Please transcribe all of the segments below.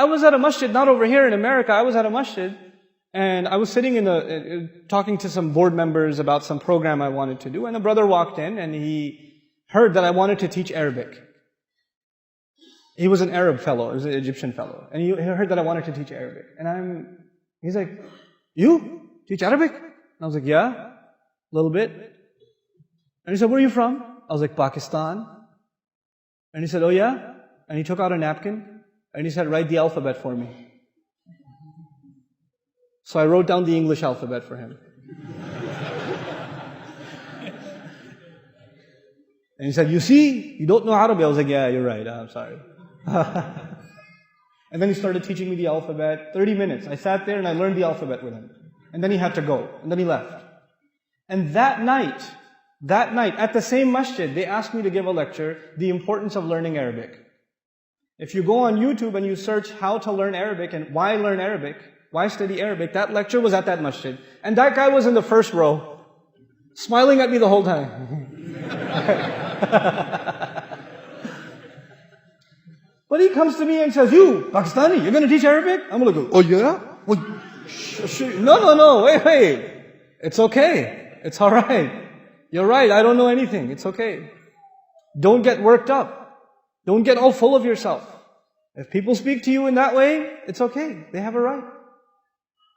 I was at a masjid, not over here in America, I was at a masjid, and I was sitting talking to some board members about some program I wanted to do, and a brother walked in, and he heard that I wanted to teach Arabic. He was an Arab fellow, he was an Egyptian fellow, and he heard that I wanted to teach Arabic. And he's like, "You teach Arabic?" And I was like, "Yeah, a little bit." And he said, "Where are you from?" I was like, "Pakistan." And he said, "Oh yeah?" And he took out a napkin, and he said, "Write the alphabet for me." So I wrote down the English alphabet for him. And he said, "You see, you don't know Arabic." I was like, "Yeah, you're right, I'm sorry." And then he started teaching me the alphabet, 30 minutes. I sat there and I learned the alphabet with him. And then he had to go, and then he left. And that night, at the same masjid, they asked me to give a lecture, The Importance of Learning Arabic. If you go on YouTube and you search how to learn Arabic and why learn Arabic, why study Arabic, that lecture was at that masjid. And that guy was in the first row, smiling at me the whole time. But he comes to me and says, "You, Pakistani, you're going to teach Arabic?" I'm going to go, "Oh yeah? Well, no, wait. It's okay. It's alright. You're right, I don't know anything. It's okay. Don't get worked up. Don't get all full of yourself. If people speak to you in that way, it's okay. They have a right.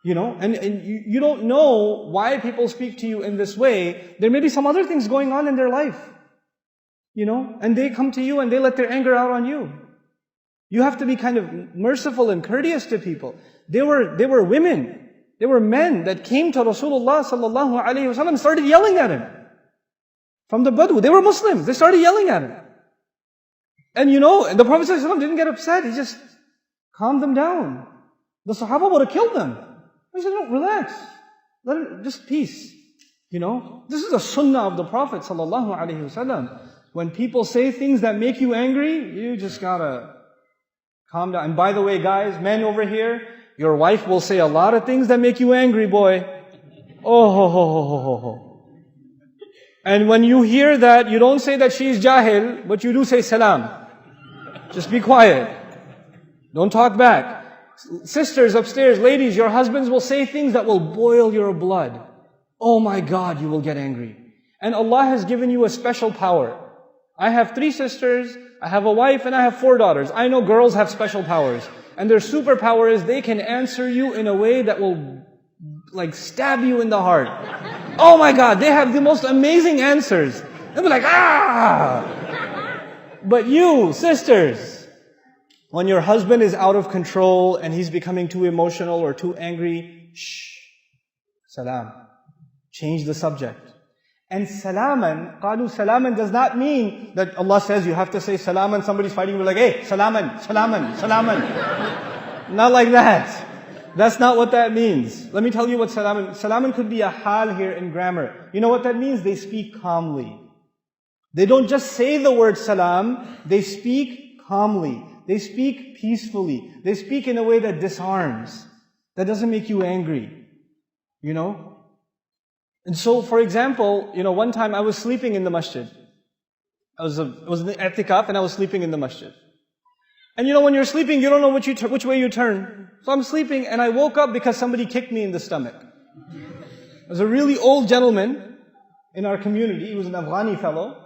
You know, and you don't know why people speak to you in this way. There may be some other things going on in their life. You know, and they come to you and they let their anger out on you. You have to be kind of merciful and courteous to people. They were women, they were men that came to Rasulullah sallallahu alaihi wasallam and started yelling at him. From the Badu, they were Muslims, they started yelling at him. And you know, the Prophet sallallahu alaihi wasallam didn't get upset, he just calmed them down. The Sahaba would have killed them. He said, "No, relax. Let it, just peace." You know, this is a sunnah of the Prophet sallallahu alaihi wasallam. When people say things that make you angry, you just gotta calm down. And by the way, guys, men over here, your wife will say a lot of things that make you angry, boy. Oh, ho, ho, ho, ho, ho, ho. And when you hear that, you don't say that she's jahil, but you do say salam. Just be quiet. Don't talk back. Sisters upstairs, ladies, your husbands will say things that will boil your blood. Oh my God, you will get angry. And Allah has given you a special power. I have 3 sisters, I have a wife, and I have 4 daughters. I know girls have special powers. And their superpower is they can answer you in a way that will like stab you in the heart. Oh my God, they have the most amazing answers. They'll be like, "Ah!" But you, sisters, when your husband is out of control and he's becoming too emotional or too angry, shh, salam. Change the subject. And salaman, qalu salaman does not mean that Allah says you have to say salaman, somebody's fighting, you're like, "Hey, salaman, salaman, salaman." Not like that. That's not what that means. Let me tell you what salaman could be a hal here in grammar. You know what that means? They speak calmly. They don't just say the word salam, they speak calmly. They speak peacefully. They speak in a way that disarms, that doesn't make you angry. You know? And so, for example, you know, one time I was sleeping in the masjid. I was in the i'tikaf and I was sleeping in the masjid. And you know, when you're sleeping, you don't know which way you turn. So I'm sleeping and I woke up because somebody kicked me in the stomach. There's a really old gentleman in our community. He was an Afghani fellow.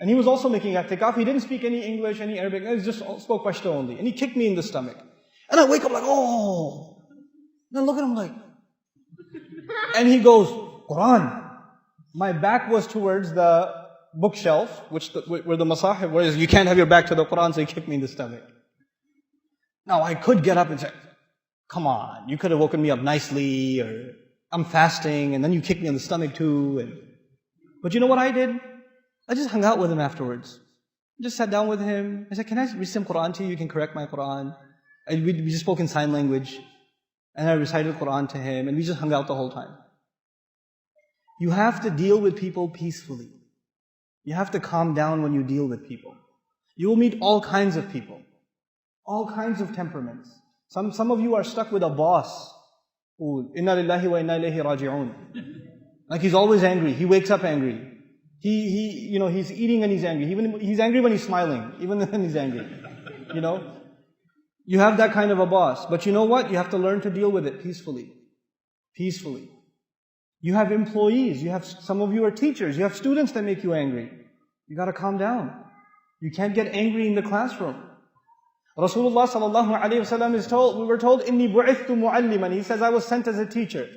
And he was also making i'tikaf. He didn't speak any English, any Arabic. He just spoke Pashto only. And he kicked me in the stomach. And I wake up like, "Oh." And I look at him like, and he goes, "Quran." My back was towards the bookshelf, where the masahib, whereas you can't have your back to the Quran, so he kicked me in the stomach. Now I could get up and say, "Come on, you could have woken me up nicely," or "I'm fasting," and then you kicked me in the stomach too. But you know what I did? I just hung out with him afterwards. I just sat down with him. I said, "Can I read some Quran to you? You can correct my Quran." And we just spoke in sign language. And I recited Quran to him, and we just hung out the whole time. You have to deal with people peacefully. You have to calm down when you deal with people. You will meet all kinds of people. All kinds of temperaments. Some of you are stuck with a boss who, inna lillahi wa inna ilayhi raji'un. Like he's always angry. He wakes up angry. He's eating and he's angry. He's angry when he's smiling, even when he's angry. You know? You have that kind of a boss. But you know what? You have to learn to deal with it peacefully. Peacefully. You have employees. Some of you are teachers. You have students that make you angry. You got to calm down. You can't get angry in the classroom. Rasulullah sallallahu alayhi wasallam we were told, "Inni bu'ithtu mu'alliman." He says, I was sent as a teacher.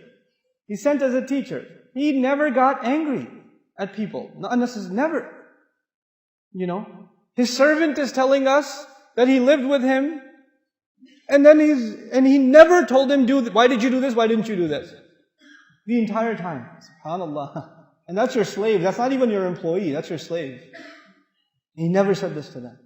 He's sent as a teacher. He never got angry at people. Never. You know, his servant is telling us that he lived with him, and he never told him, why did you do this? Why didn't you do this? The entire time. SubhanAllah. And that's your slave. That's not even your employee. That's your slave. He never said this to them.